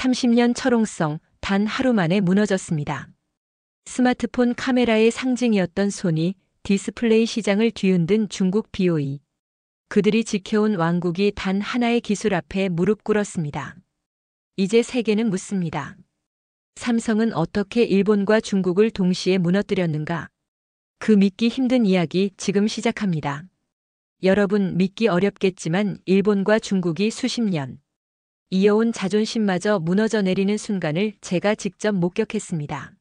30년 철옹성 단 하루 만에 무너졌습니다. 스마트폰 카메라의 상징이었던 소니, 디스플레이 시장을 뒤흔든 중국 BOE. 그들이 지켜온 왕국이 단 하나의 기술 앞에 무릎 꿇었습니다. 이제 세계는 묻습니다. 삼성은 어떻게 일본과 중국을 동시에 무너뜨렸는가? 그 믿기 힘든 이야기 지금 시작합니다. 여러분, 믿기 어렵겠지만 일본과 중국이 수십 년 이어온 자존심마저 무너져 내리는 순간을 제가 직접 목격했습니다.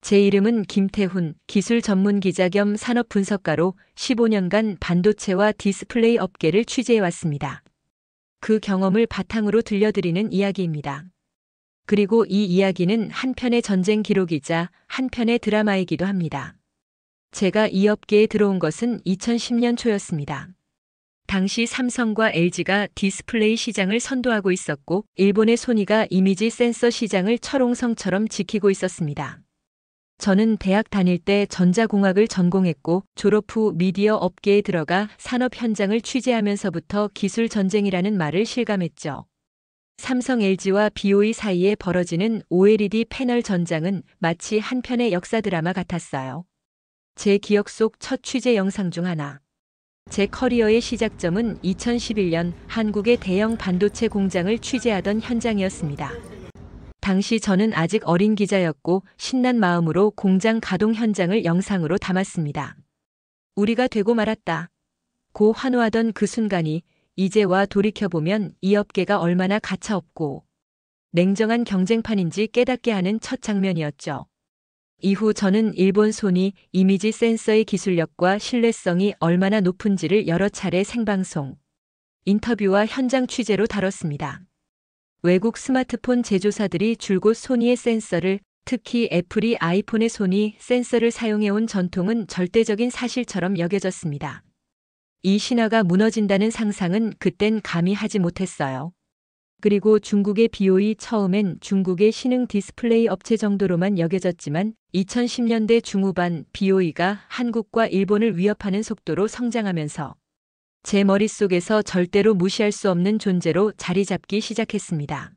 제 이름은 김태훈, 기술 전문 기자 겸 산업 분석가로 15년간 반도체와 디스플레이 업계를 취재해왔습니다. 그 경험을 바탕으로 들려드리는 이야기입니다. 그리고 이 이야기는 한편의 전쟁 기록이자 한편의 드라마이기도 합니다. 제가 이 업계에 들어온 것은 2010년 초였습니다. 당시 삼성과 LG가 디스플레이 시장을 선도하고 있었고 일본의 소니가 이미지 센서 시장을 철옹성처럼 지키고 있었습니다. 저는 대학 다닐 때 전자공학을 전공했고 졸업 후 미디어 업계에 들어가 산업 현장을 취재하면서부터 기술 전쟁이라는 말을 실감했죠. 삼성 LG와 BOE 사이에 벌어지는 OLED 패널 전장은 마치 한 편의 역사 드라마 같았어요. 제 기억 속 첫 취재 영상 중 하나. 제 커리어의 시작점은 2011년 한국의 대형 반도체 공장을 취재하던 현장이었습니다. 당시 저는 아직 어린 기자였고 신난 마음으로 공장 가동 현장을 영상으로 담았습니다. 우리가 되고 말았다. 고 환호하던 그 순간이 이제와 돌이켜보면 이 업계가 얼마나 가차없고 냉정한 경쟁판인지 깨닫게 하는 첫 장면이었죠. 이후 저는 일본 소니 이미지 센서의 기술력과 신뢰성이 얼마나 높은지를 여러 차례 생방송, 인터뷰와 현장 취재로 다뤘습니다. 외국 스마트폰 제조사들이 줄곧 소니의 센서를, 특히 애플이 아이폰의 소니 센서를 사용해온 전통은 절대적인 사실처럼 여겨졌습니다. 이 신화가 무너진다는 상상은 그땐 감히 하지 못했어요. 그리고 중국의 BOE 처음엔 중국의 신흥 디스플레이 업체 정도로만 여겨졌지만 2010년대 중후반 BOE가 한국과 일본을 위협하는 속도로 성장하면서 제 머릿속에서 절대로 무시할 수 없는 존재로 자리 잡기 시작했습니다.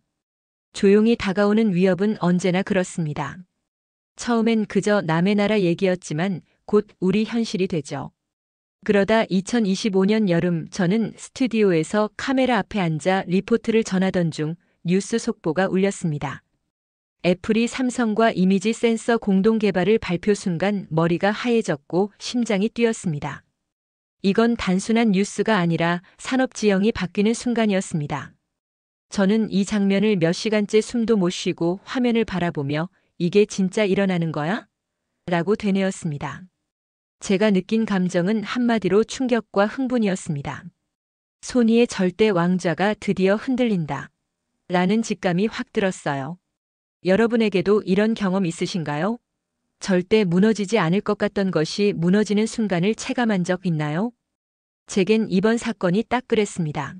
조용히 다가오는 위협은 언제나 그렇습니다. 처음엔 그저 남의 나라 얘기였지만 곧 우리 현실이 되죠. 그러다 2025년 여름 저는 스튜디오에서 카메라 앞에 앉아 리포트를 전하던 중 뉴스 속보가 울렸습니다. 애플이 삼성과 이미지 센서 공동 개발을 발표 순간 머리가 하얘졌고 심장이 뛰었습니다. 이건 단순한 뉴스가 아니라 산업 지형이 바뀌는 순간이었습니다. 저는 이 장면을 몇 시간째 숨도 못 쉬고 화면을 바라보며 이게 진짜 일어나는 거야? 라고 되뇌었습니다. 제가 느낀 감정은 한마디로 충격과 흥분이었습니다. 소니의 절대 왕좌가 드디어 흔들린다. 라는 직감이 확 들었어요. 여러분에게도 이런 경험 있으신가요? 절대 무너지지 않을 것 같던 것이 무너지는 순간을 체감한 적 있나요? 제겐 이번 사건이 딱 그랬습니다.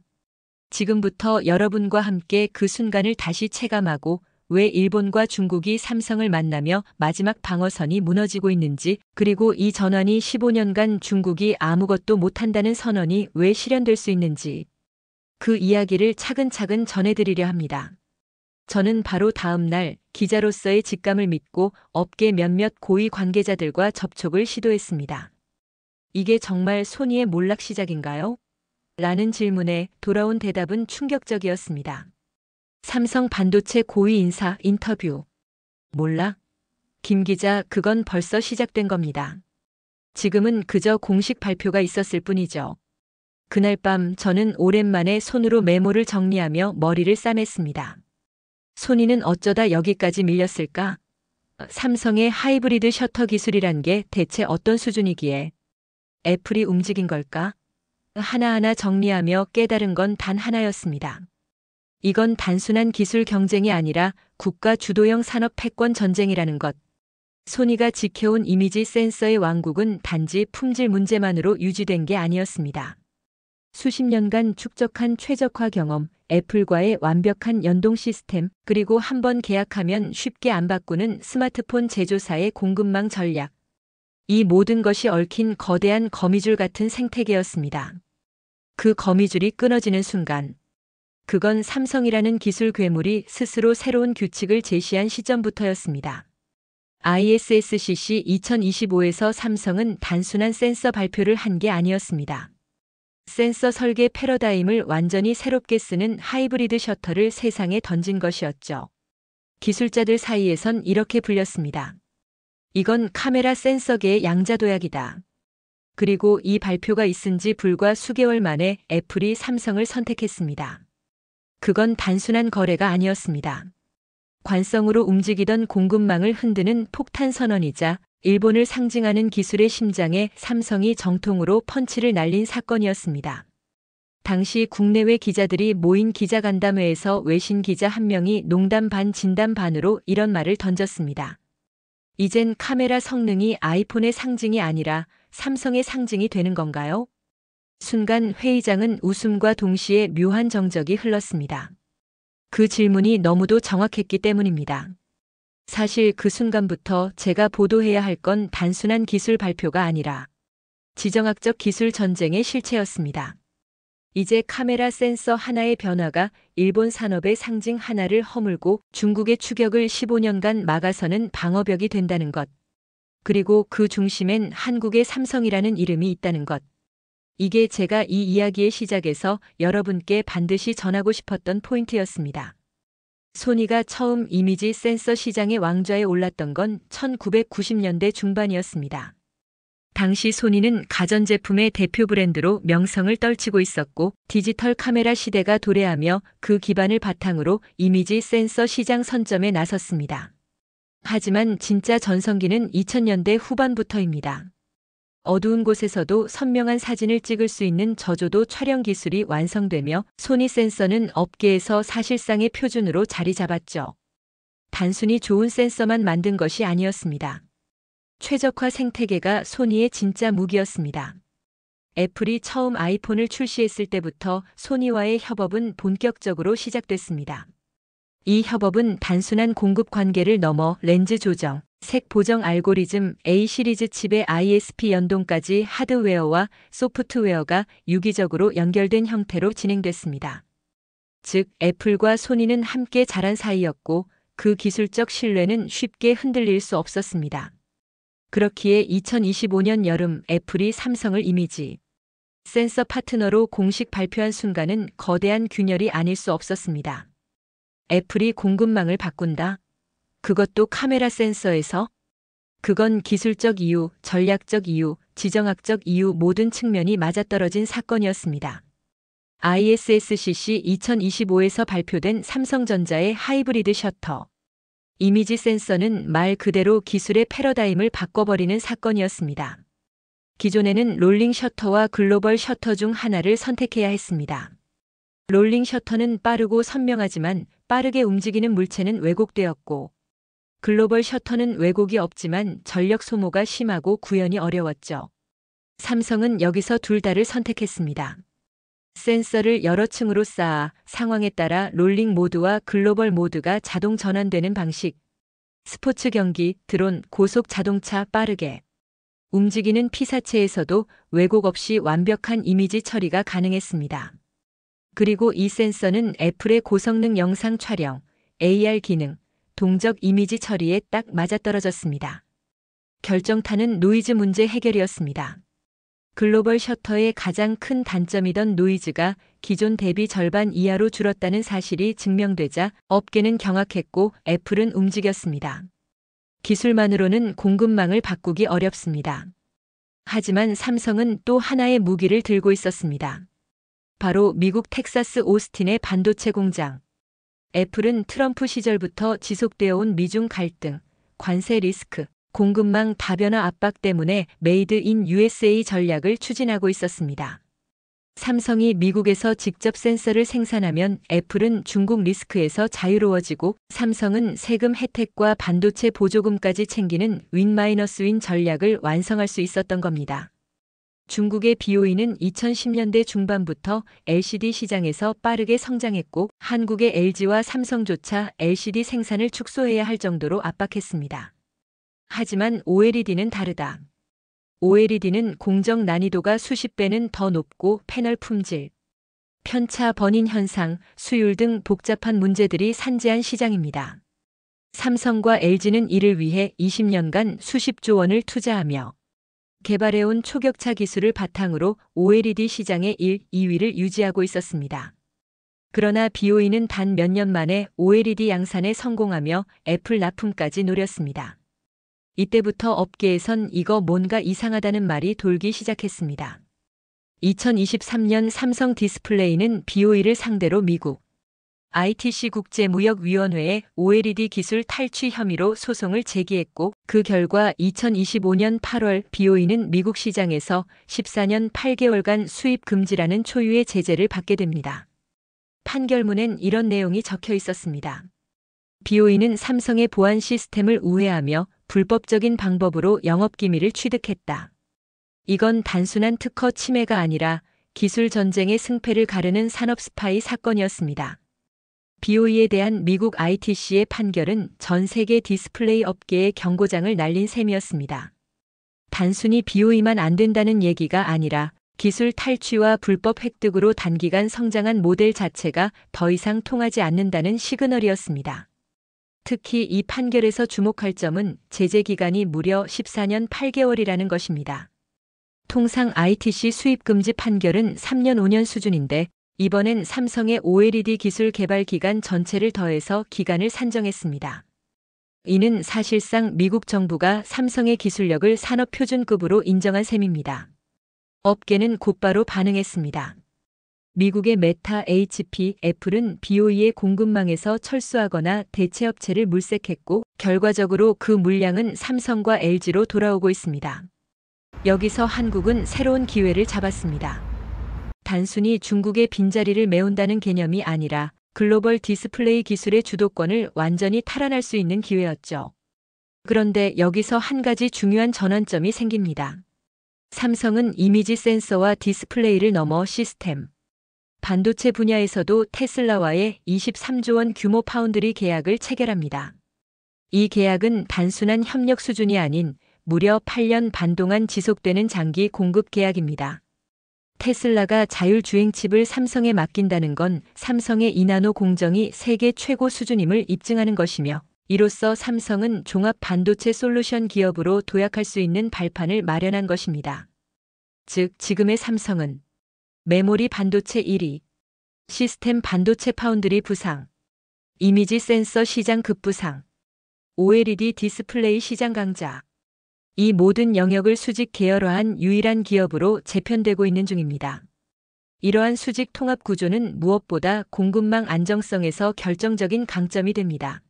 지금부터 여러분과 함께 그 순간을 다시 체감하고 왜 일본과 중국이 삼성을 만나며 마지막 방어선이 무너지고 있는지, 그리고 이 전환이 15년간 중국이 아무것도 못한다는 선언이 왜 실현될 수 있는지 그 이야기를 차근차근 전해드리려 합니다. 저는 바로 다음 날 기자로서의 직감을 믿고 업계 몇몇 고위 관계자들과 접촉을 시도했습니다. 이게 정말 소니의 몰락 시작인가요? 라는 질문에 돌아온 대답은 충격적이었습니다. 삼성 반도체 고위 인사 인터뷰. 몰락? 김 기자, 그건 벌써 시작된 겁니다. 지금은 그저 공식 발표가 있었을 뿐이죠. 그날 밤 저는 오랜만에 손으로 메모를 정리하며 머리를 싸맸습니다. 소니는 어쩌다 여기까지 밀렸을까? 삼성의 하이브리드 셔터 기술이란 게 대체 어떤 수준이기에 애플이 움직인 걸까? 하나하나 정리하며 깨달은 건 단 하나였습니다. 이건 단순한 기술 경쟁이 아니라 국가 주도형 산업 패권 전쟁이라는 것. 소니가 지켜온 이미지 센서의 왕국은 단지 품질 문제만으로 유지된 게 아니었습니다. 수십 년간 축적한 최적화 경험, 애플과의 완벽한 연동 시스템, 그리고 한번 계약하면 쉽게 안 바꾸는 스마트폰 제조사의 공급망 전략. 이 모든 것이 얽힌 거대한 거미줄 같은 생태계였습니다. 그 거미줄이 끊어지는 순간 그건 삼성이라는 기술 괴물이 스스로 새로운 규칙을 제시한 시점부터였습니다. ISSCC 2025에서 삼성은 단순한 센서 발표를 한 게 아니었습니다. 센서 설계 패러다임을 완전히 새롭게 쓰는 하이브리드 셔터를 세상에 던진 것이었죠. 기술자들 사이에선 이렇게 불렸습니다. 이건 카메라 센서계의 양자도약이다. 그리고 이 발표가 있은 지 불과 수개월 만에 애플이 삼성을 선택했습니다. 그건 단순한 거래가 아니었습니다. 관성으로 움직이던 공급망을 흔드는 폭탄 선언이자 일본을 상징하는 기술의 심장에 삼성이 정통으로 펀치를 날린 사건이었습니다. 당시 국내외 기자들이 모인 기자간담회에서 외신 기자 한 명이 농담 반 진담 반으로 이런 말을 던졌습니다. 이젠 카메라 성능이 아이폰의 상징이 아니라 삼성의 상징이 되는 건가요? 순간 회의장은 웃음과 동시에 묘한 정적이 흘렀습니다. 그 질문이 너무도 정확했기 때문입니다. 사실 그 순간부터 제가 보도해야 할 건 단순한 기술 발표가 아니라 지정학적 기술 전쟁의 실체였습니다. 이제 카메라 센서 하나의 변화가 일본 산업의 상징 하나를 허물고 중국의 추격을 15년간 막아서는 방어벽이 된다는 것. 그리고 그 중심엔 한국의 삼성이라는 이름이 있다는 것. 이게 제가 이 이야기의 시작에서 여러분께 반드시 전하고 싶었던 포인트였습니다. 소니가 처음 이미지 센서 시장의 왕좌에 올랐던 건 1990년대 중반이었습니다. 당시 소니는 가전제품의 대표 브랜드로 명성을 떨치고 있었고 디지털 카메라 시대가 도래하며 그 기반을 바탕으로 이미지 센서 시장 선점에 나섰습니다. 하지만 진짜 전성기는 2000년대 후반부터입니다. 어두운 곳에서도 선명한 사진을 찍을 수 있는 저조도 촬영 기술이 완성되며 소니 센서는 업계에서 사실상의 표준으로 자리 잡았죠. 단순히 좋은 센서만 만든 것이 아니었습니다. 최적화 생태계가 소니의 진짜 무기였습니다. 애플이 처음 아이폰을 출시했을 때부터 소니와의 협업은 본격적으로 시작됐습니다. 이 협업은 단순한 공급 관계를 넘어 렌즈 조정, 색 보정 알고리즘, A 시리즈 칩의 ISP 연동까지 하드웨어와 소프트웨어가 유기적으로 연결된 형태로 진행됐습니다. 즉, 애플과 소니는 함께 자란 사이였고 그 기술적 신뢰는 쉽게 흔들릴 수 없었습니다. 그렇기에 2025년 여름 애플이 삼성을 이미지 센서 파트너로 공식 발표한 순간은 거대한 균열이 아닐 수 없었습니다. 애플이 공급망을 바꾼다. 그것도 카메라 센서에서? 그건 기술적 이유, 전략적 이유, 지정학적 이유 모든 측면이 맞아떨어진 사건이었습니다. ISSCC 2025에서 발표된 삼성전자의 하이브리드 셔터. 이미지 센서는 말 그대로 기술의 패러다임을 바꿔버리는 사건이었습니다. 기존에는 롤링 셔터와 글로벌 셔터 중 하나를 선택해야 했습니다. 롤링 셔터는 빠르고 선명하지만 빠르게 움직이는 물체는 왜곡되었고 글로벌 셔터는 왜곡이 없지만 전력 소모가 심하고 구현이 어려웠죠. 삼성은 여기서 둘 다를 선택했습니다. 센서를 여러 층으로 쌓아 상황에 따라 롤링 모드와 글로벌 모드가 자동 전환되는 방식. 스포츠 경기, 드론, 고속 자동차 빠르게 움직이는 피사체에서도 왜곡 없이 완벽한 이미지 처리가 가능했습니다. 그리고 이 센서는 애플의 고성능 영상 촬영, AR 기능, 동적 이미지 처리에 딱 맞아떨어졌습니다. 결정타는 노이즈 문제 해결이었습니다. 글로벌 셔터의 가장 큰 단점이던 노이즈가 기존 대비 절반 이하로 줄었다는 사실이 증명되자 업계는 경악했고 애플은 움직였습니다. 기술만으로는 공급망을 바꾸기 어렵습니다. 하지만 삼성은 또 하나의 무기를 들고 있었습니다. 바로 미국 텍사스 오스틴의 반도체 공장. 애플은 트럼프 시절부터 지속되어 온 미중 갈등, 관세 리스크, 공급망 다변화 압박 때문에 메이드 인 USA 전략을 추진하고 있었습니다. 삼성이 미국에서 직접 센서를 생산하면 애플은 중국 리스크에서 자유로워지고 삼성은 세금 혜택과 반도체 보조금까지 챙기는 윈-윈 전략을 완성할 수 있었던 겁니다. 중국의 BOE는 2010년대 중반부터 LCD 시장에서 빠르게 성장했고 한국의 LG와 삼성조차 LCD 생산을 축소해야 할 정도로 압박했습니다. 하지만 OLED는 다르다. OLED는 공정 난이도가 수십 배는 더 높고 패널 품질, 편차 번인 현상, 수율 등 복잡한 문제들이 산재한 시장입니다. 삼성과 LG는 이를 위해 20년간 수십조 원을 투자하며 개발해온 초격차 기술을 바탕으로 OLED 시장의 1, 2위를 유지하고 있었습니다. 그러나 BOE는 단 몇 년 만에 OLED 양산에 성공하며 애플 납품까지 노렸습니다. 이때부터 업계에선 이거 뭔가 이상하다는 말이 돌기 시작했습니다. 2023년 삼성 디스플레이는 BOE를 상대로 미국 ITC 국제무역위원회에 OLED 기술 탈취 혐의로 소송을 제기했고, 그 결과 2025년 8월 BOE는 미국 시장에서 14년 8개월간 수입 금지라는 초유의 제재를 받게 됩니다. 판결문엔 이런 내용이 적혀 있었습니다. BOE는 삼성의 보안 시스템을 우회하며 불법적인 방법으로 영업기밀을 취득했다. 이건 단순한 특허 침해가 아니라 기술 전쟁의 승패를 가르는 산업 스파이 사건이었습니다. BOE에 대한 미국 ITC의 판결은 전 세계 디스플레이 업계에 경고장을 날린 셈이었습니다. 단순히 BOE만 안 된다는 얘기가 아니라 기술 탈취와 불법 획득으로 단기간 성장한 모델 자체가 더 이상 통하지 않는다는 시그널이었습니다. 특히 이 판결에서 주목할 점은 제재 기간이 무려 14년 8개월이라는 것입니다. 통상 ITC 수입 금지 판결은 3년 5년 수준인데, 이번엔 삼성의 OLED 기술 개발 기간 전체를 더해서 기간을 산정했습니다. 이는 사실상 미국 정부가 삼성의 기술력을 산업 표준급으로 인정한 셈입니다. 업계는 곧바로 반응했습니다. 미국의 메타, HP, 애플은 BOE의 공급망에서 철수하거나 대체 업체를 물색했고, 결과적으로 그 물량은 삼성과 LG로 돌아오고 있습니다. 여기서 한국은 새로운 기회를 잡았습니다. 단순히 중국의 빈자리를 메운다는 개념이 아니라 글로벌 디스플레이 기술의 주도권을 완전히 탈환할 수 있는 기회였죠. 그런데 여기서 한 가지 중요한 전환점이 생깁니다. 삼성은 이미지 센서와 디스플레이를 넘어 시스템, 반도체 분야에서도 테슬라와의 23조 원 규모 파운드리 계약을 체결합니다. 이 계약은 단순한 협력 수준이 아닌 무려 8년 반 동안 지속되는 장기 공급 계약입니다. 테슬라가 자율주행 칩을 삼성에 맡긴다는 건 삼성의 이나노 공정이 세계 최고 수준임을 입증하는 것이며, 이로써 삼성은 종합 반도체 솔루션 기업으로 도약할 수 있는 발판을 마련한 것입니다. 즉, 지금의 삼성은 메모리 반도체 1위, 시스템 반도체 파운드리 부상, 이미지 센서 시장 급부상, OLED 디스플레이 시장 강자, 이 모든 영역을 수직 계열화한 유일한 기업으로 재편되고 있는 중입니다. 이러한 수직 통합 구조는 무엇보다 공급망 안정성에서 결정적인 강점이 됩니다.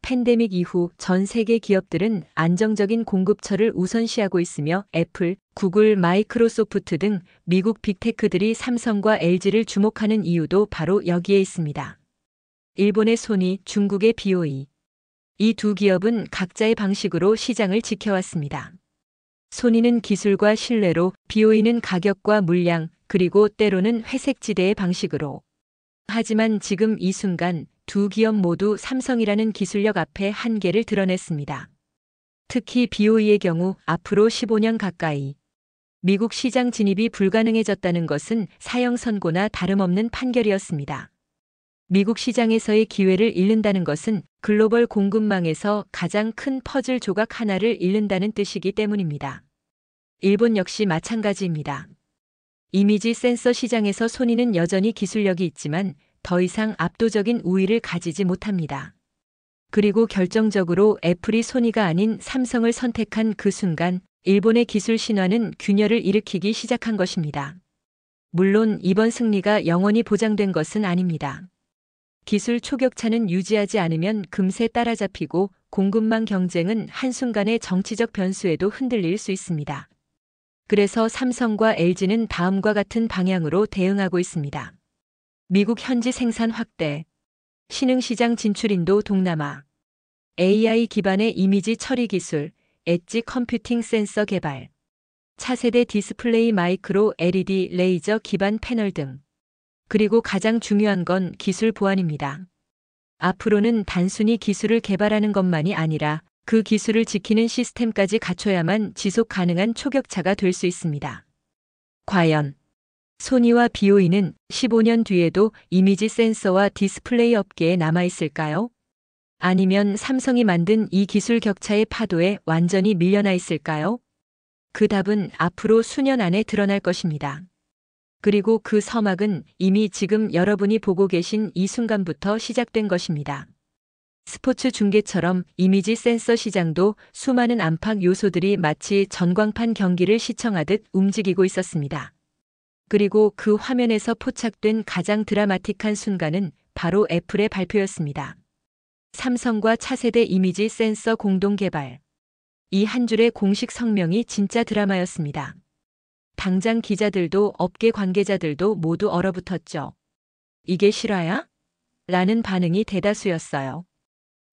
팬데믹 이후 전 세계 기업들은 안정적인 공급처를 우선시하고 있으며 애플, 구글, 마이크로소프트 등 미국 빅테크들이 삼성과 LG를 주목하는 이유도 바로 여기에 있습니다. 일본의 소니, 중국의 BOE. 이 두 기업은 각자의 방식으로 시장을 지켜왔습니다. 소니는 기술과 신뢰로, BOE는 가격과 물량, 그리고 때로는 회색지대의 방식으로. 하지만 지금 이 순간 두 기업 모두 삼성이라는 기술력 앞에 한계를 드러냈습니다. 특히 BOE의 경우 앞으로 15년 가까이 미국 시장 진입이 불가능해졌다는 것은 사형 선고나 다름없는 판결이었습니다. 미국 시장에서의 기회를 잃는다는 것은 글로벌 공급망에서 가장 큰 퍼즐 조각 하나를 잃는다는 뜻이기 때문입니다. 일본 역시 마찬가지입니다. 이미지 센서 시장에서 소니는 여전히 기술력이 있지만 더 이상 압도적인 우위를 가지지 못합니다. 그리고 결정적으로 애플이 소니가 아닌 삼성을 선택한 그 순간 일본의 기술 신화는 균열을 일으키기 시작한 것입니다. 물론 이번 승리가 영원히 보장된 것은 아닙니다. 기술 초격차는 유지하지 않으면 금세 따라잡히고 공급망 경쟁은 한순간의 정치적 변수에도 흔들릴 수 있습니다. 그래서 삼성과 LG는 다음과 같은 방향으로 대응하고 있습니다. 미국 현지 생산 확대, 신흥시장 진출 인도 동남아, AI 기반의 이미지 처리 기술, 엣지 컴퓨팅 센서 개발, 차세대 디스플레이 마이크로 LED 레이저 기반 패널 등. 그리고 가장 중요한 건 기술 보완입니다. 앞으로는 단순히 기술을 개발하는 것만이 아니라 그 기술을 지키는 시스템까지 갖춰야만 지속 가능한 초격차가 될 수 있습니다. 과연 소니와 BOE는 15년 뒤에도 이미지 센서와 디스플레이 업계에 남아있을까요? 아니면 삼성이 만든 이 기술 격차의 파도에 완전히 밀려나 있을까요? 그 답은 앞으로 수년 안에 드러날 것입니다. 그리고 그 서막은 이미 지금 여러분이 보고 계신 이 순간부터 시작된 것입니다. 스포츠 중계처럼 이미지 센서 시장도 수많은 안팎 요소들이 마치 전광판 경기를 시청하듯 움직이고 있었습니다. 그리고 그 화면에서 포착된 가장 드라마틱한 순간은 바로 애플의 발표였습니다. 삼성과 차세대 이미지 센서 공동 개발. 이 한 줄의 공식 성명이 진짜 드라마였습니다. 당장 기자들도 업계 관계자들도 모두 얼어붙었죠. 이게 실화야? 라는 반응이 대다수였어요.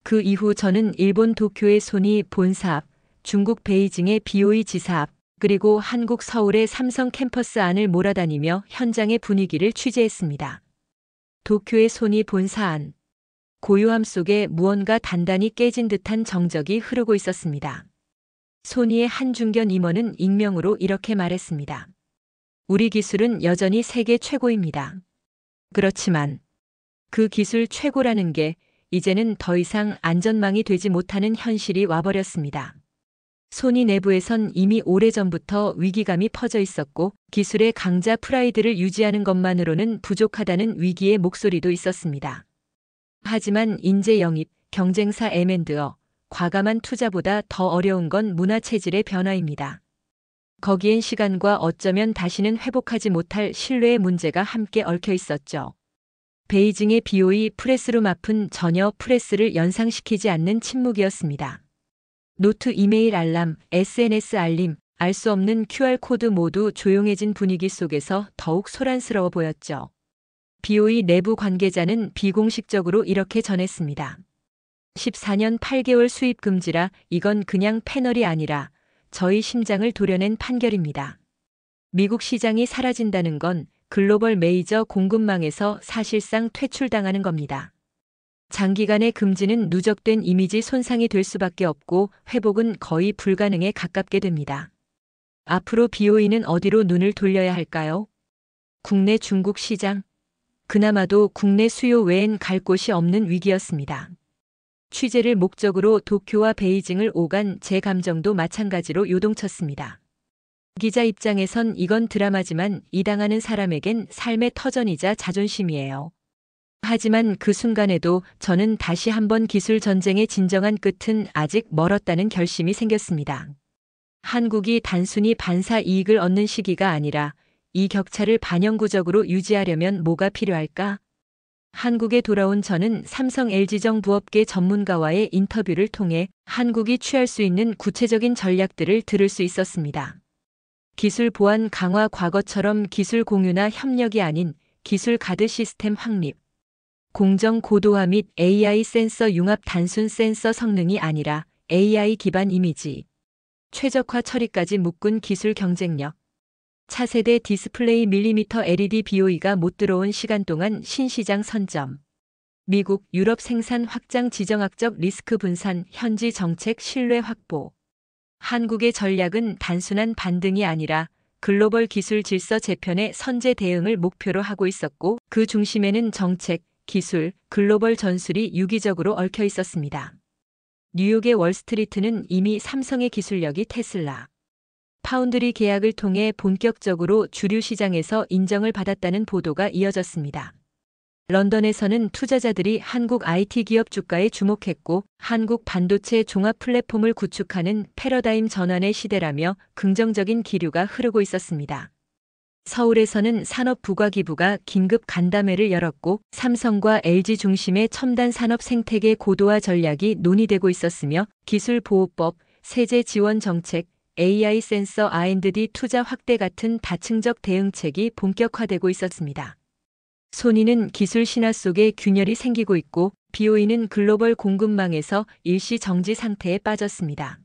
그 이후 저는 일본 도쿄의 소니 본사 앞, 중국 베이징의 BOE 지사 앞, 그리고 한국 서울의 삼성 캠퍼스 안을 몰아다니며 현장의 분위기를 취재했습니다. 도쿄의 소니 본사 안. 고요함 속에 무언가 단단히 깨진 듯한 정적이 흐르고 있었습니다. 소니의 한 중견 임원은 익명으로 이렇게 말했습니다. 우리 기술은 여전히 세계 최고입니다. 그렇지만 그 기술 최고라는 게 이제는 더 이상 안전망이 되지 못하는 현실이 와버렸습니다. 소니 내부에선 이미 오래전부터 위기감이 퍼져 있었고 기술의 강자 프라이드를 유지하는 것만으로는 부족하다는 위기의 목소리도 있었습니다. 하지만 인재 영입, 경쟁사 M&A, 과감한 투자보다 더 어려운 건 문화 체질의 변화입니다. 거기엔 시간과 어쩌면 다시는 회복하지 못할 신뢰의 문제가 함께 얽혀 있었죠. 베이징의 BOE 프레스룸 앞은 전혀 프레스를 연상시키지 않는 침묵이었습니다. 노트 이메일 알람, SNS 알림, 알 수 없는 QR코드 모두 조용해진 분위기 속에서 더욱 소란스러워 보였죠. BOE 내부 관계자는 비공식적으로 이렇게 전했습니다. 14년 8개월 수입 금지라 이건 그냥 패널이 아니라 저희 심장을 도려낸 판결입니다. 미국 시장이 사라진다는 건 글로벌 메이저 공급망에서 사실상 퇴출당하는 겁니다. 장기간의 금지는 누적된 이미지 손상이 될 수밖에 없고 회복은 거의 불가능에 가깝게 됩니다. 앞으로 BOE는 어디로 눈을 돌려야 할까요? 국내 중국 시장? 그나마도 국내 수요 외엔 갈 곳이 없는 위기였습니다. 취재를 목적으로 도쿄와 베이징을 오간 제 감정도 마찬가지로 요동쳤습니다. 기자 입장에선 이건 드라마지만 이 당하는 사람에겐 삶의 터전이자 자존심이에요. 하지만 그 순간에도 저는 다시 한번 기술 전쟁의 진정한 끝은 아직 멀었다는 결심이 생겼습니다. 한국이 단순히 반사 이익을 얻는 시기가 아니라 이 격차를 반영구적으로 유지하려면 뭐가 필요할까? 한국에 돌아온 저는 삼성 LG정 부업계 전문가와의 인터뷰를 통해 한국이 취할 수 있는 구체적인 전략들을 들을 수 있었습니다. 기술 보안 강화 과거처럼 기술 공유나 협력이 아닌 기술 가드 시스템 확립. 공정 고도화 및 AI 센서 융합 단순 센서 성능이 아니라 AI 기반 이미지. 최적화 처리까지 묶은 기술 경쟁력. 차세대 디스플레이 밀리미터 LED BOE가 못 들어온 시간 동안 신시장 선점. 미국, 유럽 생산 확장 지정학적 리스크 분산, 현지 정책 신뢰 확보. 한국의 전략은 단순한 반등이 아니라 글로벌 기술 질서 재편의 선제 대응을 목표로 하고 있었고 그 중심에는 정책, 기술, 글로벌 전술이 유기적으로 얽혀 있었습니다. 뉴욕의 월스트리트는 이미 삼성의 기술력이 테슬라, 파운드리 계약을 통해 본격적으로 주류 시장에서 인정을 받았다는 보도가 이어졌습니다. 런던에서는 투자자들이 한국 IT 기업 주가에 주목했고 한국 반도체 종합 플랫폼을 구축하는 패러다임 전환의 시대라며 긍정적인 기류가 흐르고 있었습니다. 서울에서는 산업부과기부가 긴급 간담회를 열었고 삼성과 LG 중심의 첨단 산업 생태계 고도화 전략이 논의되고 있었으며 기술보호법, 세제 지원 정책, AI 센서 R&D 투자 확대 같은 다층적 대응책이 본격화되고 있었습니다. 소니는 기술 신화 속에 균열이 생기고 있고 BOE는 글로벌 공급망에서 일시 정지 상태에 빠졌습니다.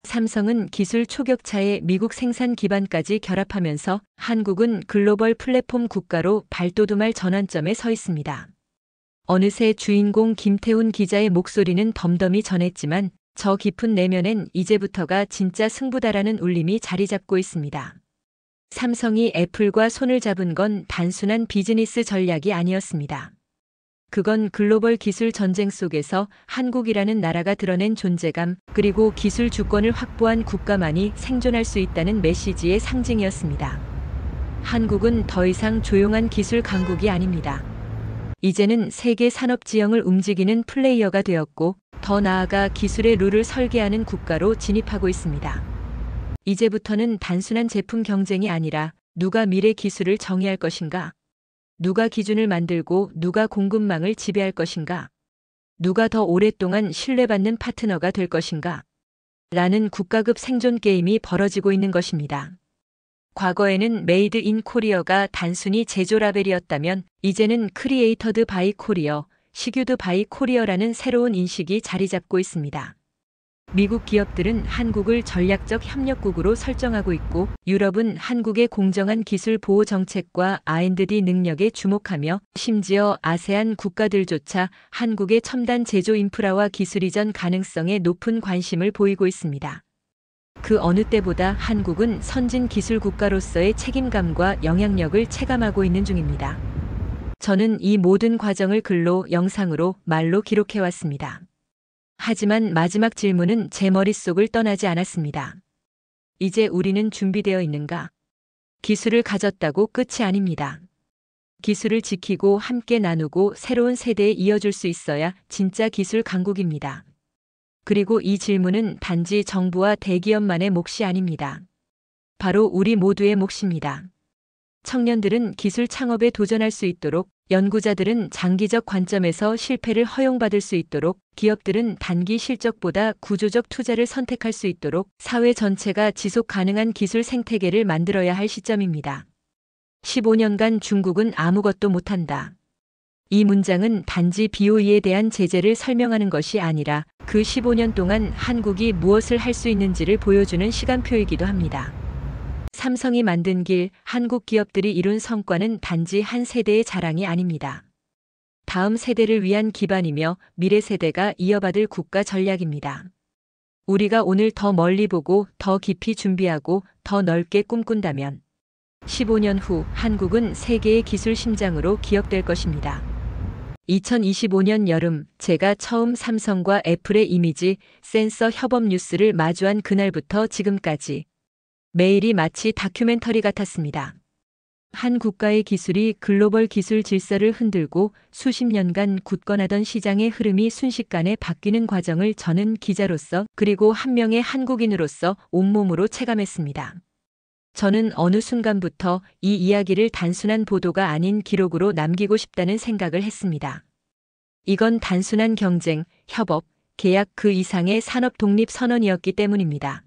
삼성은 기술 초격차에 미국 생산 기반까지 결합하면서 한국은 글로벌 플랫폼 국가로 발돋움할 전환점에 서 있습니다. 어느새 주인공 김태훈 기자의 목소리는 덤덤히 전했지만 저 깊은 내면엔 이제부터가 진짜 승부다라는 울림이 자리 잡고 있습니다. 삼성이 애플과 손을 잡은 건 단순한 비즈니스 전략이 아니었습니다. 그건 글로벌 기술 전쟁 속에서 한국이라는 나라가 드러낸 존재감, 그리고 기술 주권을 확보한 국가만이 생존할 수 있다는 메시지의 상징이었습니다. 한국은 더 이상 조용한 기술 강국이 아닙니다. 이제는 세계 산업 지형을 움직이는 플레이어가 되었고, 더 나아가 기술의 룰을 설계하는 국가로 진입하고 있습니다. 이제부터는 단순한 제품 경쟁이 아니라 누가 미래 기술을 정의할 것인가? 누가 기준을 만들고 누가 공급망을 지배할 것인가? 누가 더 오랫동안 신뢰받는 파트너가 될 것인가? 라는 국가급 생존 게임이 벌어지고 있는 것입니다. 과거에는 메이드 인 코리어가 단순히 제조 라벨이었다면 이제는 크리에이터드 바이 코리어, 시규드 바이 코리어라는 새로운 인식이 자리 잡고 있습니다. 미국 기업들은 한국을 전략적 협력국으로 설정하고 있고, 유럽은 한국의 공정한 기술 보호 정책과 R&D 능력에 주목하며, 심지어 아세안 국가들조차 한국의 첨단 제조 인프라와 기술 이전 가능성에 높은 관심을 보이고 있습니다. 그 어느 때보다 한국은 선진 기술 국가로서의 책임감과 영향력을 체감하고 있는 중입니다. 저는 이 모든 과정을 글로, 영상으로, 말로 기록해왔습니다. 하지만 마지막 질문은 제 머릿속을 떠나지 않았습니다. 이제 우리는 준비되어 있는가? 기술을 가졌다고 끝이 아닙니다. 기술을 지키고 함께 나누고 새로운 세대에 이어줄 수 있어야 진짜 기술 강국입니다. 그리고 이 질문은 단지 정부와 대기업만의 몫이 아닙니다. 바로 우리 모두의 몫입니다. 청년들은 기술 창업에 도전할 수 있도록, 연구자들은 장기적 관점에서 실패를 허용받을 수 있도록, 기업들은 단기 실적보다 구조적 투자를 선택할 수 있도록 사회 전체가 지속 가능한 기술 생태계를 만들어야 할 시점입니다. 15년간 중국은 아무것도 못한다. 이 문장은 단지 BOE에 대한 제재를 설명하는 것이 아니라 그 15년 동안 한국이 무엇을 할 수 있는지를 보여주는 시간표이기도 합니다. 삼성이 만든 길, 한국 기업들이 이룬 성과는 단지 한 세대의 자랑이 아닙니다. 다음 세대를 위한 기반이며 미래 세대가 이어받을 국가 전략입니다. 우리가 오늘 더 멀리 보고 더 깊이 준비하고 더 넓게 꿈꾼다면 15년 후 한국은 세계의 기술 심장으로 기억될 것입니다. 2025년 여름, 제가 처음 삼성과 애플의 이미지 센서 협업 뉴스를 마주한 그날부터 지금까지 매일이 마치 다큐멘터리 같았습니다. 한 국가의 기술이 글로벌 기술 질서를 흔들고 수십 년간 굳건하던 시장의 흐름이 순식간에 바뀌는 과정을 저는 기자로서, 그리고 한 명의 한국인으로서 온몸으로 체감했습니다. 저는 어느 순간부터 이 이야기를 단순한 보도가 아닌 기록으로 남기고 싶다는 생각을 했습니다. 이건 단순한 경쟁, 협업, 계약 그 이상의 산업 독립 선언이었기 때문입니다.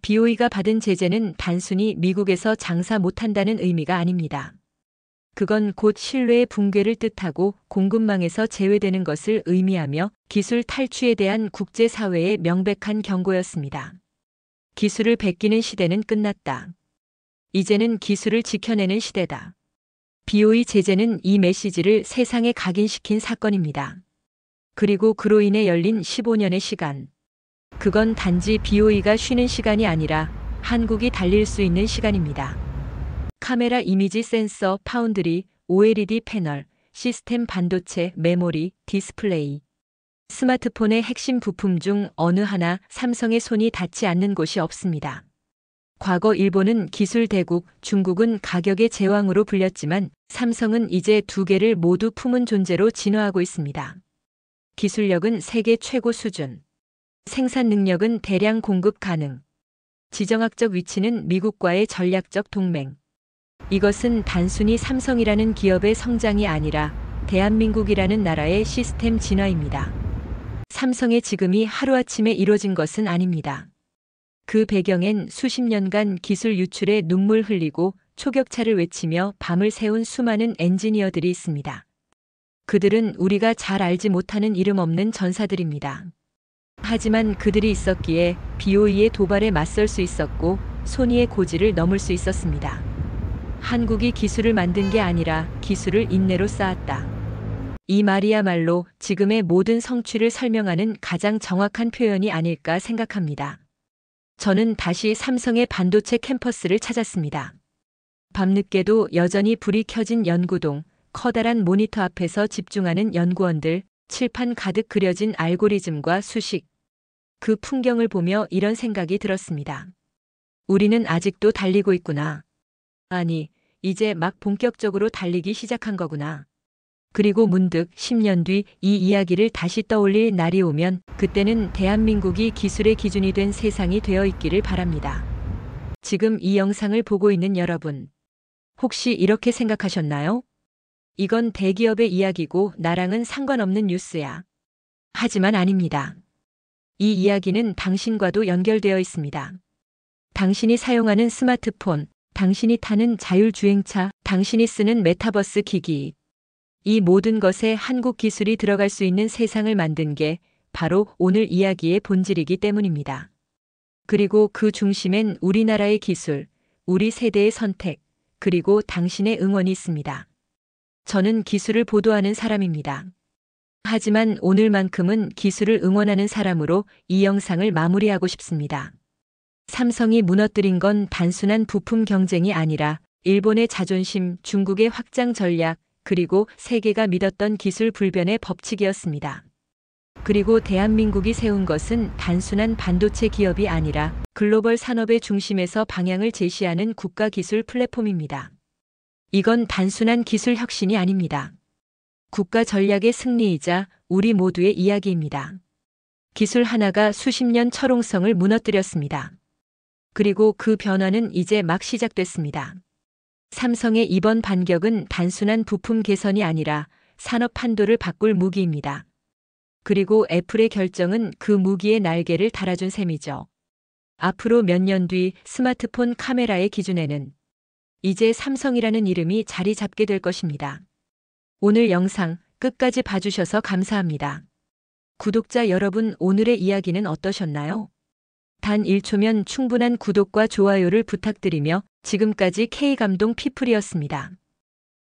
BOE가 받은 제재는 단순히 미국에서 장사 못한다는 의미가 아닙니다. 그건 곧 신뢰의 붕괴를 뜻하고 공급망에서 제외되는 것을 의미하며 기술 탈취에 대한 국제사회의 명백한 경고였습니다. 기술을 베끼는 시대는 끝났다. 이제는 기술을 지켜내는 시대다. BOE 제재는 이 메시지를 세상에 각인시킨 사건입니다. 그리고 그로 인해 열린 15년의 시간. 그건 단지 BOE가 쉬는 시간이 아니라 한국이 달릴 수 있는 시간입니다. 카메라 이미지 센서, 파운드리, OLED 패널, 시스템 반도체, 메모리, 디스플레이. 스마트폰의 핵심 부품 중 어느 하나 삼성의 손이 닿지 않는 곳이 없습니다. 과거 일본은 기술 대국, 중국은 가격의 제왕으로 불렸지만 삼성은 이제 두 개를 모두 품은 존재로 진화하고 있습니다. 기술력은 세계 최고 수준. 생산 능력은 대량 공급 가능. 지정학적 위치는 미국과의 전략적 동맹. 이것은 단순히 삼성이라는 기업의 성장이 아니라 대한민국이라는 나라의 시스템 진화입니다. 삼성의 지금이 하루아침에 이뤄진 것은 아닙니다. 그 배경엔 수십 년간 기술 유출에 눈물 흘리고 초격차를 외치며 밤을 새운 수많은 엔지니어들이 있습니다. 그들은 우리가 잘 알지 못하는 이름 없는 전사들입니다. 하지만 그들이 있었기에 BOE의 도발에 맞설 수 있었고 소니의 고지를 넘을 수 있었습니다. 한국이 기술을 만든 게 아니라 기술을 인내로 쌓았다. 이 말이야말로 지금의 모든 성취를 설명하는 가장 정확한 표현이 아닐까 생각합니다. 저는 다시 삼성의 반도체 캠퍼스를 찾았습니다. 밤늦게도 여전히 불이 켜진 연구동, 커다란 모니터 앞에서 집중하는 연구원들, 칠판 가득 그려진 알고리즘과 수식. 그 풍경을 보며 이런 생각이 들었습니다. 우리는 아직도 달리고 있구나. 아니, 이제 막 본격적으로 달리기 시작한 거구나. 그리고 문득 10년 뒤 이 이야기를 다시 떠올릴 날이 오면 그때는 대한민국이 기술의 기준이 된 세상이 되어 있기를 바랍니다. 지금 이 영상을 보고 있는 여러분, 혹시 이렇게 생각하셨나요? 이건 대기업의 이야기고 나랑은 상관없는 뉴스야. 하지만 아닙니다. 이 이야기는 당신과도 연결되어 있습니다. 당신이 사용하는 스마트폰, 당신이 타는 자율주행차, 당신이 쓰는 메타버스 기기. 이 모든 것에 한국 기술이 들어갈 수 있는 세상을 만든 게 바로 오늘 이야기의 본질이기 때문입니다. 그리고 그 중심엔 우리나라의 기술, 우리 세대의 선택, 그리고 당신의 응원이 있습니다. 저는 기술을 보도하는 사람입니다. 하지만 오늘만큼은 기술을 응원하는 사람으로 이 영상을 마무리하고 싶습니다. 삼성이 무너뜨린 건 단순한 부품 경쟁이 아니라 일본의 자존심, 중국의 확장 전략, 그리고 세계가 믿었던 기술 불변의 법칙이었습니다. 그리고 대한민국이 세운 것은 단순한 반도체 기업이 아니라 글로벌 산업의 중심에서 방향을 제시하는 국가 기술 플랫폼입니다. 이건 단순한 기술 혁신이 아닙니다. 국가 전략의 승리이자 우리 모두의 이야기입니다. 기술 하나가 수십 년 철옹성을 무너뜨렸습니다. 그리고 그 변화는 이제 막 시작됐습니다. 삼성의 이번 반격은 단순한 부품 개선이 아니라 산업 판도를 바꿀 무기입니다. 그리고 애플의 결정은 그 무기의 날개를 달아준 셈이죠. 앞으로 몇 년 뒤 스마트폰 카메라의 기준에는 이제 삼성이라는 이름이 자리 잡게 될 것입니다. 오늘 영상 끝까지 봐주셔서 감사합니다. 구독자 여러분, 오늘의 이야기는 어떠셨나요? 단 1초면 충분한 구독과 좋아요를 부탁드리며 지금까지 K감동 피플이었습니다.